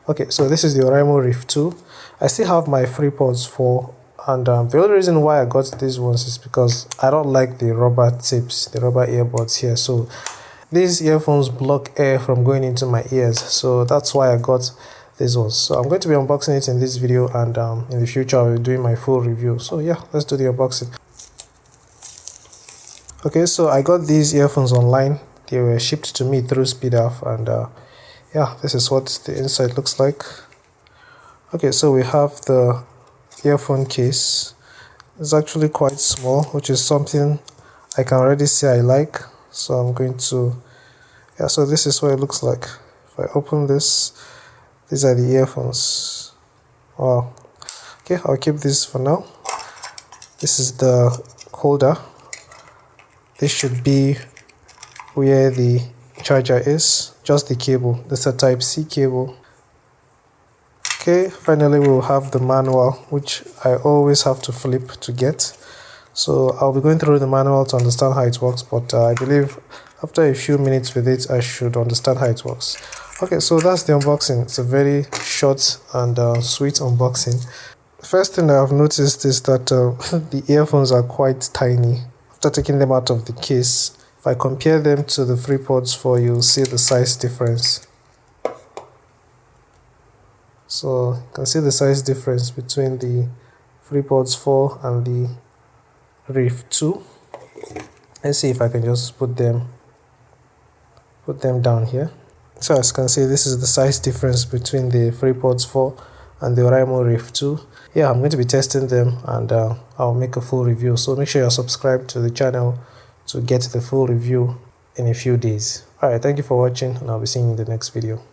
Okay, so this is the Oraimo Riff 2. I still have my FreePods 4, and the only reason why I got these ones is because I don't like the rubber tips, the rubber earbuds here. So these earphones block air from going into my ears, so that's why I got these ones. So I'm going to be unboxing it in this video, and in the future I'll be doing my full review. So yeah, let's do the unboxing. Okay, so I got these earphones online. They were shipped to me through SpeedOff, and yeah, this is what the inside looks like. Okay, so we have the earphone case. It's actually quite small, which is something I can already say I like. So I'm going to, yeah, so this is what it looks like. If I open this, these are the earphones. Wow. Okay, I'll keep this for now. This is the holder. This should be where the charger is, just the cable. This is a Type-C cable. Okay, finally we'll have the manual, which I always have to flip to get. So I'll be going through the manual to understand how it works, but I believe after a few minutes with it, I should understand how it works. Okay, so that's the unboxing. It's a very short and sweet unboxing. The first thing I've noticed is that the earphones are quite tiny. After taking them out of the case, if I compare them to the FreePods 4, you'll see the size difference. So you can see the size difference between the FreePods 4 and the Riff 2. Let's see if I can just put them down here. So as you can see, this is the size difference between the FreePods 4 and the Oraimo Riff 2. Yeah, I'm going to be testing them, and I'll make a full review. So make sure you're subscribed to the channel to get the full review in a few days. Alright, thank you for watching, and I'll be seeing you in the next video.